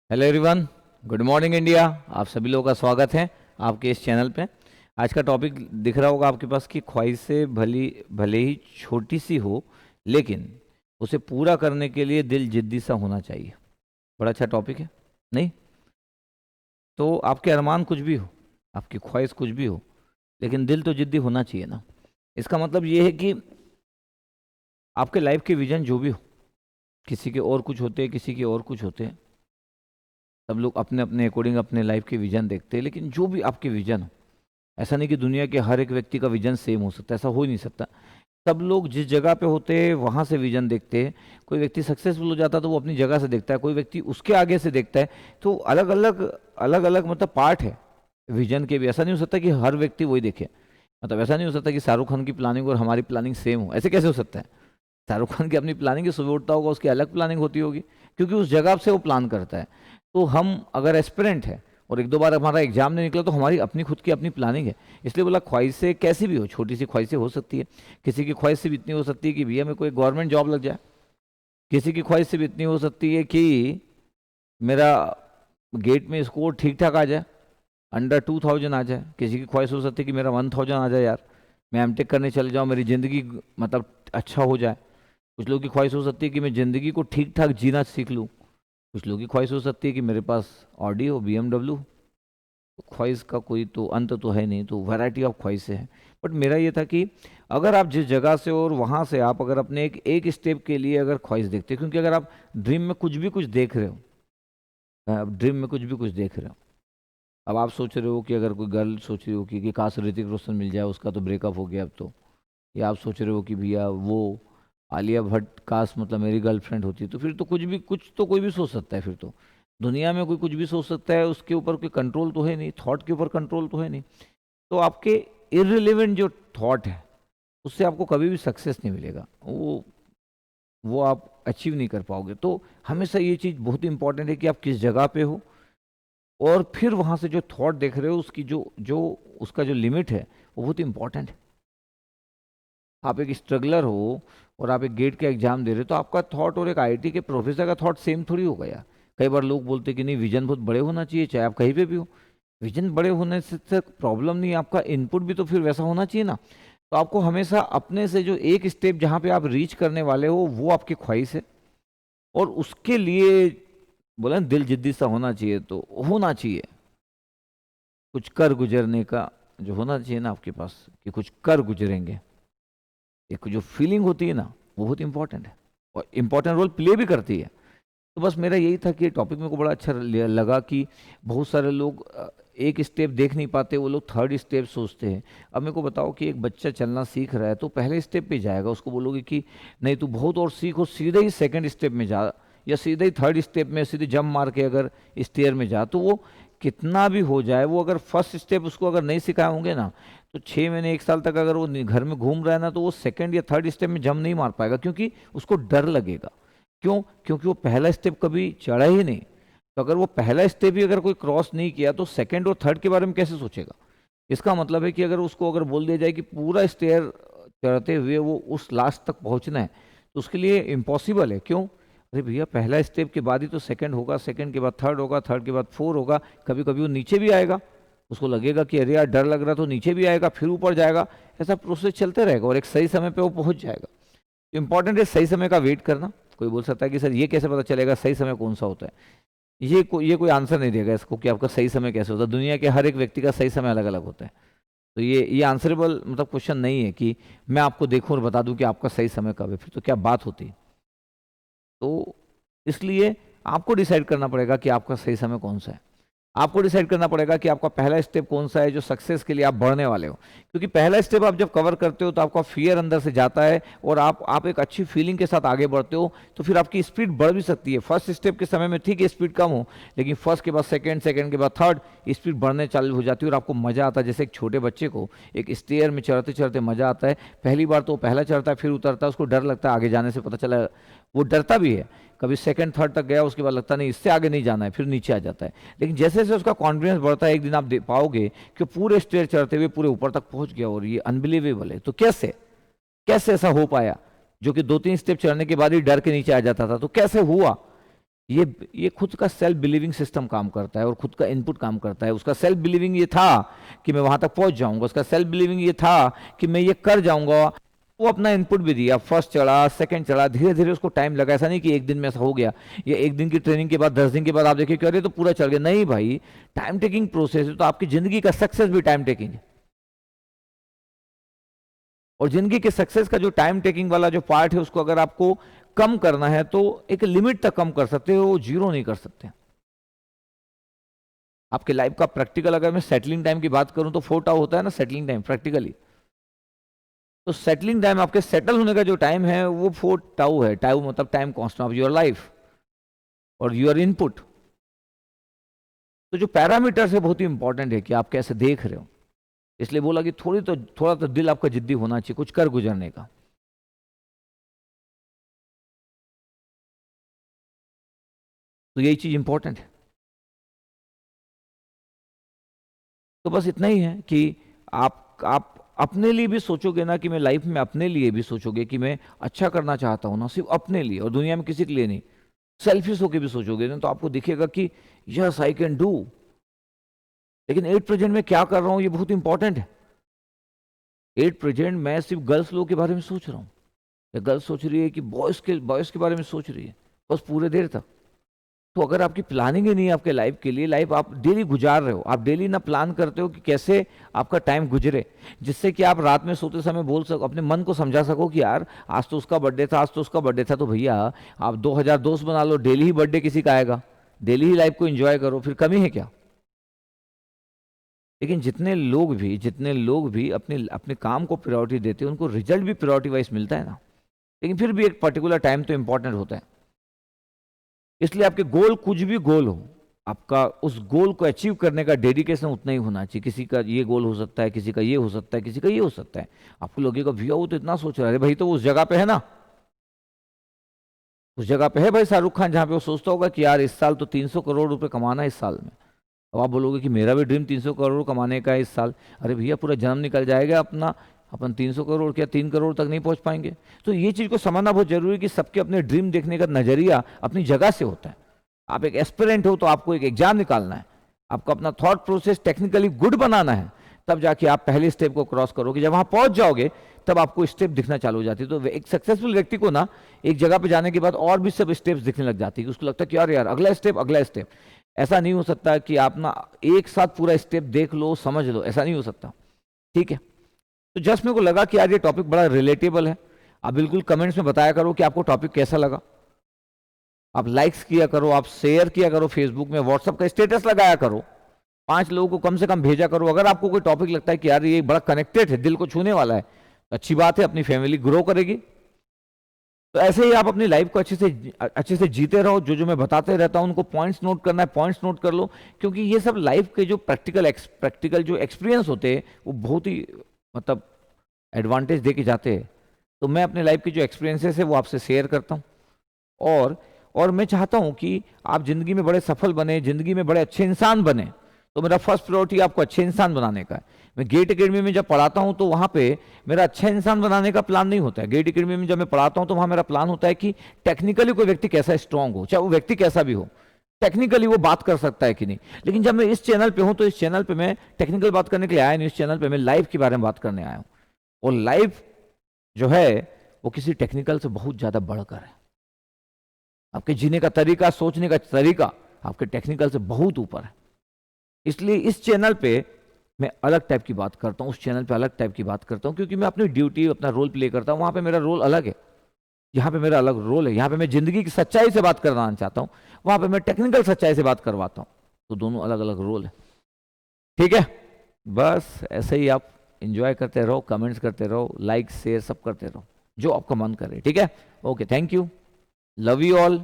Hello everyone, good morning India. आप सभी लोगों का स्वागत है आपके इस चैनल पे। आज का टॉपिक दिख रहा होगा आपके पास कि ख्वाहिशें भली भले ही छोटी सी हो, लेकिन उसे पूरा करने के लिए दिल जिद्दी सा होना चाहिए। बड़ा अच्छा टॉपिक है, नहीं? तो आपके अरमान कुछ भी हो, आपकी ख्वाहिश कुछ भी हो, लेकिन दिल तो जिद्दी होना चाहिए ना। इसका मतलब ये है कि आपके लाइफ के विजन जो भी हो, किसी के और कुछ होते हैं, किसी के और कुछ होते हैं। सब लोग अपने अपने अकॉर्डिंग अपने लाइफ के विजन देखते हैं, लेकिन जो भी आपके विजन हो, ऐसा नहीं कि दुनिया के हर एक व्यक्ति का विजन सेम हो सकता है, ऐसा हो ही नहीं सकता। सब लोग जिस जगह पे होते हैं वहाँ से विजन देखते हैं। कोई व्यक्ति सक्सेसफुल हो जाता है तो वो अपनी जगह से देखता है, कोई व्यक्ति उसके आगे से देखता है। तो अलग अलग मतलब पार्ट है विजन के भी। ऐसा नहीं हो सकता कि हर व्यक्ति वही देखे। मतलब ऐसा नहीं हो सकता कि शाहरुख खान की प्लानिंग और हमारी प्लानिंग सेम हो, ऐसे कैसे हो सकता है? शाहरुख खान की अपनी प्लानिंग है, सुबह उठता होगा उसकी अलग प्लानिंग होती होगी, क्योंकि उस जगह से वो प्लान करता है। तो हम अगर एस्पिरेंट है और एक दो बार हमारा एग्जाम नहीं निकला तो हमारी अपनी खुद की अपनी प्लानिंग है। इसलिए बोला ख्वाहिशें कैसी भी हो, छोटी सी ख्वाहिशें हो सकती है। किसी की ख्वाहिश से भी इतनी हो सकती है कि भैया मेरे को एक गवर्नमेंट जॉब लग जाए। किसी की ख्वाहिश से भी इतनी हो सकती है कि मेरा गेट में स्कोर ठीक ठाक आ जाए, अंडर 2000 आ जाए। किसी की ख्वाहिश हो सकती है कि मेरा 1000 आ जाए, यार मैं एमटेक करने चले जाऊँ, मेरी ज़िंदगी मतलब अच्छा हो जाए। कुछ लोगों की ख्वाहिश हो सकती है कि मैं ज़िंदगी को ठीक ठाक जीना सीख लूँ। कुछ लोगों की ख्वाहिश हो सकती है कि मेरे पास ऑडी हो, बीएमडब्ल्यू। ख्वाहिश का कोई तो अंत तो है नहीं, तो वैरायटी ऑफ ख्वाहिशें हैं। बट मेरा ये था कि अगर आप जिस जगह से हो और वहाँ से आप अगर अपने एक स्टेप के लिए अगर ख्वाहिश देखते हो, क्योंकि अगर आप ड्रीम में कुछ भी कुछ देख रहे हो, ड्रीम में कुछ भी कुछ देख रहे हो। अब आप सोच रहे हो कि अगर कोई गर्ल सोच रही हो कि काश ऋतिक रोशन मिल जाए, उसका तो ब्रेकअप हो गया अब तो। या आप सोच रहे हो कि भैया वो आलिया भट्ट काश मतलब मेरी गर्लफ्रेंड होती, तो फिर तो कुछ भी कुछ तो कोई भी सोच सकता है। फिर तो दुनिया में कोई कुछ भी सोच सकता है, उसके ऊपर कोई कंट्रोल तो है नहीं, थॉट के ऊपर कंट्रोल तो है नहीं। तो आपके इररिलेवेंट जो थॉट है उससे आपको कभी भी सक्सेस नहीं मिलेगा, वो आप अचीव नहीं कर पाओगे। तो हमेशा ये चीज़ बहुत इंपॉर्टेंट है कि आप किस जगह पे हो, और फिर वहाँ से जो थॉट देख रहे हो उसकी जो जो उसका जो लिमिट है वो बहुत इंपॉर्टेंट है। आप एक स्ट्रगलर हो और आप एक गेट का एग्जाम दे रहे हो, तो आपका थॉट और एक आईआईटी के प्रोफेसर का थॉट सेम थोड़ी हो गया। कई बार लोग बोलते कि नहीं, विजन बहुत बड़े होना चाहिए, चाहे आप कहीं पे भी हो। विजन बड़े होने से प्रॉब्लम नहीं, आपका इनपुट भी तो फिर वैसा होना चाहिए ना। तो आपको हमेशा अपने से जो एक स्टेप जहाँ पे आप रीच करने वाले हो वो आपकी ख्वाहिश है, और उसके लिए बोला ना दिल जिद्दी सा होना चाहिए, तो होना चाहिए कुछ कर गुजरने का जो होना चाहिए ना आपके पास, कि कुछ कर गुजरेंगे। एक जो फीलिंग होती है ना, वो बहुत इंपॉर्टेंट है और इम्पोर्टेंट रोल प्ले भी करती है। तो बस मेरा यही था कि टॉपिक मेरे को बड़ा अच्छा लगा कि बहुत सारे लोग एक स्टेप देख नहीं पाते, वो लोग थर्ड स्टेप सोचते हैं। अब मेरे को बताओ कि एक बच्चा चलना सीख रहा है तो पहले स्टेप पे जाएगा, उसको बोलोगे कि नहीं तू बहुत और सीखो, सीधे ही सेकंड स्टेप में जा, या सीधे ही थर्ड स्टेप में सीधे जंप मार के अगर स्टेयर में जा, तो वो कितना भी हो जाए, वो अगर फर्स्ट स्टेप उसको अगर नहीं सिखाए होंगे ना, तो 6 महीने 1 साल तक अगर वो घर में घूम रहा है ना, तो वो सेकंड या थर्ड स्टेप में जंप नहीं मार पाएगा, क्योंकि उसको डर लगेगा। क्यों? क्योंकि वो पहला स्टेप कभी चढ़ा ही नहीं। तो अगर वो पहला स्टेप ही अगर कोई क्रॉस नहीं किया तो सेकंड और थर्ड के बारे में कैसे सोचेगा? इसका मतलब है कि अगर उसको अगर बोल दिया जाए कि पूरा स्टेयर चढ़ते हुए वो उस लास्ट तक पहुंचना है, तो उसके लिए इम्पॉसिबल है। क्यों? अरे भैया, पहला स्टेप के बाद ही तो सेकंड होगा, सेकंड के बाद थर्ड होगा, थर्ड के बाद फोर होगा। कभी कभी वो नीचे भी आएगा, उसको लगेगा कि अरे यार डर लग रहा, तो नीचे भी आएगा, फिर ऊपर जाएगा। ऐसा प्रोसेस चलते रहेगा और एक सही समय पे वो पहुंच जाएगा। इंपॉर्टेंट है सही समय का वेट करना। कोई बोल सकता है कि सर ये कैसे पता चलेगा सही समय कौन सा होता है? ये कोई आंसर नहीं देगा इसको कि आपका सही समय कैसे होता है। दुनिया के हर एक व्यक्ति का सही समय अलग अलग होता है। तो ये आंसरेबल मतलब क्वेश्चन नहीं है कि मैं आपको देखूं और बता दूं कि आपका सही समय कब है, फिर तो क्या बात होती। तो इसलिए आपको डिसाइड करना पड़ेगा कि आपका सही समय कौन सा है। आपको डिसाइड करना पड़ेगा कि आपका पहला स्टेप कौन सा है जो सक्सेस के लिए आप बढ़ने वाले हो। क्योंकि पहला स्टेप आप जब कवर करते हो तो आपका फियर अंदर से जाता है और आप एक अच्छी फीलिंग के साथ आगे बढ़ते हो, तो फिर आपकी स्पीड बढ़ भी सकती है। फर्स्ट स्टेप के समय में ठीक है स्पीड कम हो, लेकिन फर्स्ट के बाद सेकंड, सेकंड के बाद थर्ड, स्पीड बढ़ने चालू हो जाती है और आपको मजा आता है। जैसे एक छोटे बच्चे को एक स्टेयर में चढ़ते चढ़ते मजा आता है। पहली बार तो वो पहला चढ़ता है, फिर उतरता है, उसको डर लगता है आगे जाने से, पता चला वो डरता भी है। कभी सेकंड थर्ड तक गया, उसके बाद लगता नहीं इससे आगे नहीं जाना है, फिर नीचे आ जाता है। लेकिन जैसे जैसे उसका कॉन्फिडेंस बढ़ता है, एक दिन आप देख पाओगे कि पूरे स्टेयर चढ़ते हुए पूरे ऊपर तक पहुंच गया, और ये अनबिलीवेबल है। तो कैसे कैसे ऐसा हो पाया? जो कि 2-3 स्टेप चढ़ने के बाद ही डर के नीचे आ जाता था, तो कैसे हुआ? ये खुद का सेल्फ बिलीविंग सिस्टम काम करता है और खुद का इनपुट काम करता है। उसका सेल्फ बिलीविंग ये था कि मैं वहां तक पहुंच जाऊंगा, उसका सेल्फ बिलीविंग ये था कि मैं ये कर जाऊंगा। वो अपना इनपुट भी दिया, फर्स्ट चढ़ा, सेकंड चढ़ा, धीरे धीरे उसको टाइम लगा। ऐसा नहीं कि एक दिन में ऐसा हो गया, या एक दिन की ट्रेनिंग के बाद 10 दिन के बाद आप देखिए कि अरे तो पूरा चढ़ गया। नहीं भाई, टाइम टेकिंग प्रोसेस है। तो आपकी जिंदगी का सक्सेस भी टाइम टेकिंग है, और जिंदगी के सक्सेस का जो टाइम टेकिंग वाला जो पार्ट है उसको अगर आपको कम करना है तो एक लिमिट तक कम कर सकते हो, जीरो नहीं कर सकते। आपके लाइफ का प्रैक्टिकल अगर मैं सेटलिंग टाइम की बात करूं तो 4 होता है ना सेटलिंग टाइम प्रैक्टिकली। तो सेटलिंग टाइम, आपके सेटल होने का जो टाइम है वो 4 है। टाउ मतलब time constant of your life और योर इनपुट। तो जो पैरामीटर्स है बहुत ही इंपॉर्टेंट है कि आप कैसे देख रहे हो। इसलिए बोला कि थोड़ा तो दिल आपका जिद्दी होना चाहिए कुछ कर गुजरने का। तो यही चीज इंपॉर्टेंट है। तो बस इतना ही है कि आप अपने लिए भी सोचोगे ना, कि मैं लाइफ में अपने लिए भी सोचोगे कि मैं अच्छा करना चाहता हूं ना, सिर्फ अपने लिए और दुनिया में किसी के लिए नहीं। सेल्फिश होके भी सोचोगे ना तो आपको दिखेगा कि यस आई कैन डू। लेकिन एट प्रेजेंट में क्या कर रहा हूं ये बहुत इंपॉर्टेंट है। एट प्रेजेंट मैं सिर्फ गर्ल्स लोग के बारे में सोच रहा हूं, या गर्ल्स सोच रही है कि बॉयज के बारे में सोच रही है, बस पूरे देर तक। तो अगर आपकी प्लानिंग ही नहीं है आपके लाइफ के लिए, लाइफ आप डेली गुजार रहे हो, आप डेली ना प्लान करते हो कि कैसे आपका टाइम गुजरे, जिससे कि आप रात में सोते समय बोल सको, अपने मन को समझा सको कि यार आज तो उसका बर्थडे था, आज तो उसका बर्थडे था। तो भैया आप 2000 दोस्त बना लो, डेली ही बर्थडे किसी का आएगा, डेली ही लाइफ को एंजॉय करो, फिर कमी है क्या। लेकिन जितने लोग भी अपने अपने काम को प्रायोरिटी देते हैं उनको रिजल्ट भी प्रायोरिटी वाइज मिलता है ना। लेकिन फिर भी एक पर्टिकुलर टाइम तो इंपॉर्टेंट होता है। इसलिए आपके गोल कुछ भी गोल हो, आपका उस गोल को अचीव करने का डेडिकेशन उतना ही होना चाहिए। किसी का ये गोल हो सकता है, किसी का ये हो सकता है, किसी का ये हो सकता है। आपको लगेगा भैया वो तो इतना सोच रहा है, भाई तो वो उस जगह पे है ना, उस जगह पे है भाई शाहरुख खान, जहां पे वो सोचता होगा कि यार इस साल तो 300 करोड़ रुपए कमाना है इस साल में। अब आप बोलोगे कि मेरा भी ड्रीम 300 करोड़ कमाने का है इस साल। अरे भैया पूरा जन्म निकल जाएगा अपना, अपन 300 करोड़ क्या 3 करोड़ तक नहीं पहुंच पाएंगे। तो ये चीज़ को समझना बहुत जरूरी है कि सबके अपने ड्रीम देखने का नजरिया अपनी जगह से होता है। आप एक एस्पिरेंट हो तो आपको एक एग्जाम निकालना है, आपको अपना थॉट प्रोसेस टेक्निकली गुड बनाना है, तब जाके आप पहले स्टेप को क्रॉस करोगे। जब वहां पहुंच जाओगे तब आपको स्टेप दिखना चालू हो जाती है। तो एक सक्सेसफुल व्यक्ति को ना एक जगह पे जाने के बाद और भी सब स्टेप्स दिखने लग जाती है, उसको लगता है कि यार यार अगला स्टेप अगला स्टेप। ऐसा नहीं हो सकता कि आप ना एक साथ पूरा स्टेप देख लो समझ लो, ऐसा नहीं हो सकता। ठीक है, तो जस्ट मेरे को लगा कि यार ये टॉपिक बड़ा रिलेटेबल है। आप बिल्कुल कमेंट्स में बताया करो कि आपको टॉपिक कैसा लगा। आप लाइक्स किया करो, आप शेयर किया करो, फेसबुक में व्हाट्सएप का स्टेटस लगाया करो, 5 लोगों को कम से कम भेजा करो। अगर आपको कोई टॉपिक लगता है कि यार ये बड़ा कनेक्टेड है, दिल को छूने वाला है, तो अच्छी बात है, अपनी फैमिली ग्रो करेगी। तो ऐसे ही आप अपनी लाइफ को अच्छे से जीते रहो। जो जो मैं बताते रहता हूं उनको पॉइंट्स नोट करना है, पॉइंट्स नोट कर लो, क्योंकि ये सब लाइफ के जो प्रैक्टिकल जो एक्सपीरियंस होते हैं वो बहुत ही मतलब एडवांटेज दे के जाते हैं। तो मैं अपने लाइफ के जो एक्सपीरियंसेस है वो आपसे शेयर करता हूँ, और मैं चाहता हूं कि आप जिंदगी में बड़े सफल बने, जिंदगी में बड़े अच्छे इंसान बने। तो मेरा फर्स्ट प्रायोरिटी आपको अच्छे इंसान बनाने का है। मैं गेट एकेडमी में जब पढ़ाता हूं तो वहां पे मेरा अच्छा इंसान बनाने का प्लान नहीं होता है। गेट एकेडमी में जब मैं पढ़ाता हूं तो वहां मेरा प्लान होता है कि टेक्निकली कोई व्यक्ति कैसा स्ट्रांग हो, चाहे वो व्यक्ति कैसा भी हो, टेक्निकली वो बात कर सकता है कि नहीं। लेकिन जब मैं इस चैनल पे हूं तो इस चैनल पे मैं टेक्निकल बात करने के लिए आया नहीं, इस चैनल पे मैं लाइफ के बारे में बात करने आया हूं। और लाइफ जो है वो किसी टेक्निकल से बहुत ज्यादा बढ़कर है। आपके जीने का तरीका, सोचने का तरीका आपके टेक्निकल से बहुत ऊपर है। इसलिए इस चैनल पे मैं अलग टाइप की बात करता हूँ, उस चैनल पे अलग टाइप की बात करता हूँ, क्योंकि मैं अपनी ड्यूटी अपना रोल प्ले करता हूँ। वहाँ पे मेरा रोल अलग है, यहाँ पे मेरा अलग रोल है। यहाँ पे मैं जिंदगी की सच्चाई से बात करवाना चाहता हूँ, वहाँ पे मैं टेक्निकल सच्चाई से बात करवाता हूँ। तो दोनों अलग अलग रोल है। ठीक है, बस ऐसे ही आप इंजॉय करते रहो, कमेंट्स करते रहो, लाइक शेयर सब करते रहो, जो आपका मन करे। ठीक है, okay, thank you, love you all.